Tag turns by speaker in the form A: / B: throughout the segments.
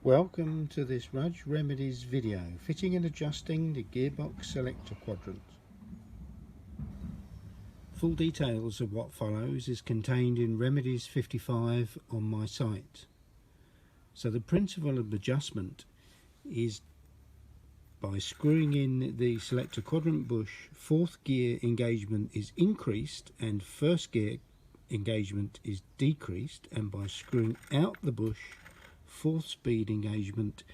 A: Welcome to this Rudge Remedies video, fitting and adjusting the gearbox selector quadrant. Full details of what follows is contained in Remedies 55 on my site. So the principle of adjustment is by screwing in the selector quadrant bush, fourth gear engagement is increased and first gear engagement is decreased, and by screwing out the bush, fourth speed engagement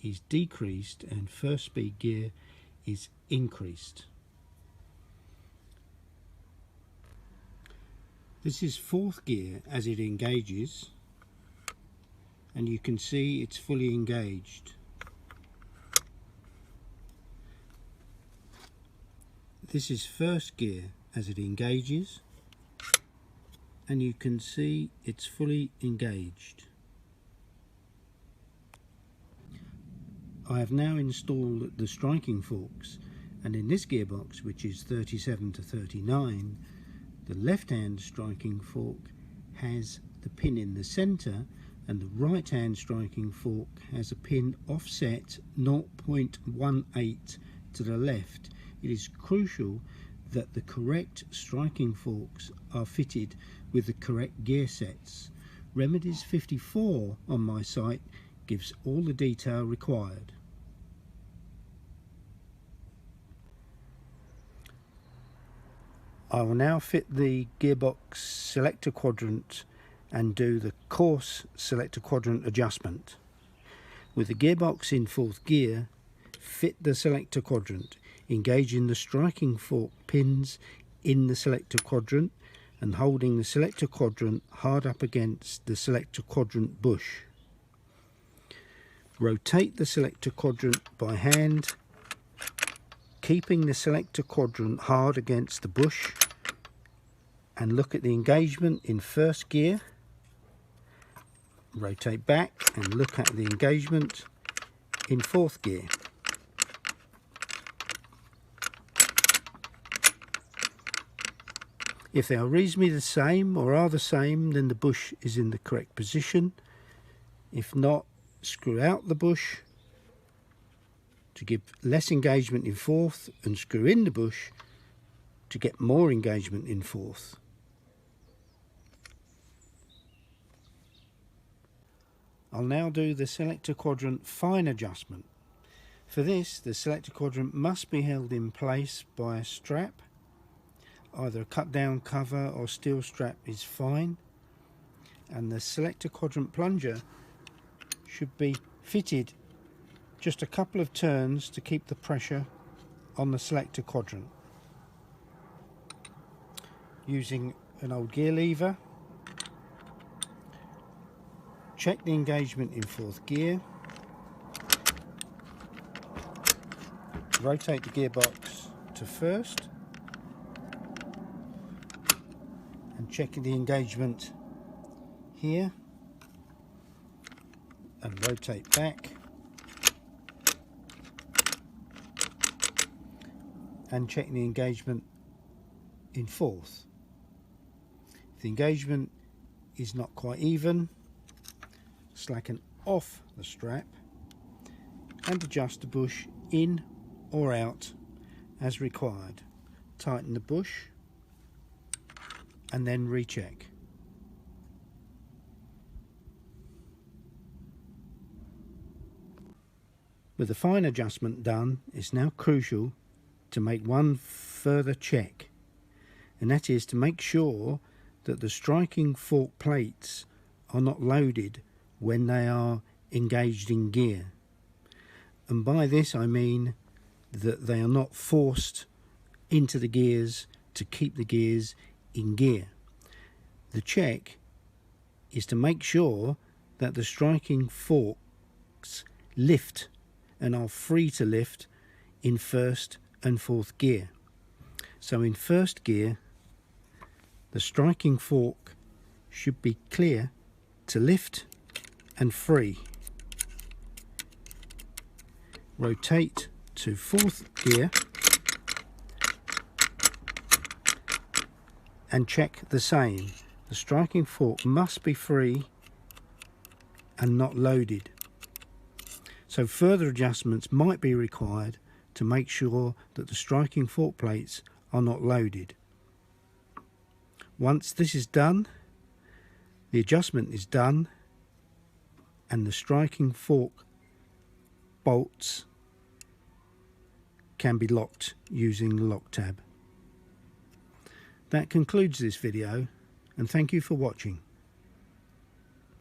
A: is decreased and first speed gear is increased. This is fourth gear as it engages, and you can see it's fully engaged. This is first gear as it engages, and you can see it's fully engaged. I have now installed the striking forks, and in this gearbox, which is 37 to 39, the left hand striking fork has the pin in the centre and the right hand striking fork has a pin offset 0.18 to the left. It is crucial that the correct striking forks are fitted with the correct gear sets. Remedies 54 on my site gives all the detail required. I will now fit the gearbox selector quadrant and do the coarse selector quadrant adjustment. With the gearbox in fourth gear, fit the selector quadrant, engaging the striking fork pins in the selector quadrant and holding the selector quadrant hard up against the selector quadrant bush. Rotate the selector quadrant by hand, keeping the selector quadrant hard against the bush, and look at the engagement in first gear. Rotate back and look at the engagement in fourth gear. If they are reasonably the same or are the same, then the bush is in the correct position. If not, screw out the bush to give less engagement in fourth and screw in the bush to get more engagement in fourth. I'll now do the selector quadrant fine adjustment. For this, the selector quadrant must be held in place by a strap. Either a cut down cover or steel strap is fine, and the selector quadrant plunger should be fitted just a couple of turns to keep the pressure on the selector quadrant. Using an old gear lever, check the engagement in fourth gear, rotate the gearbox to first and check the engagement here and rotate back and check the engagement in fourth. If the engagement is not quite even, slacken off the strap and adjust the bush in or out as required. Tighten the bush and then recheck. With the fine adjustment done, it's now crucial to make one further check, and that is to make sure that the striking fork plates are not loaded when they are engaged in gear. And by this I mean that they are not forced into the gears to keep the gears in gear. The check is to make sure that the striking forks lift and are free to lift in first and fourth gear. So in first gear, the striking fork should be clear to lift and free. Rotate to fourth gear and check the same. The striking fork must be free and not loaded. so further adjustments might be required to make sure that the striking fork plates are not loaded. Once this is done, the adjustment is done and the striking fork bolts can be locked using the lock tab. That concludes this video, and thank you for watching.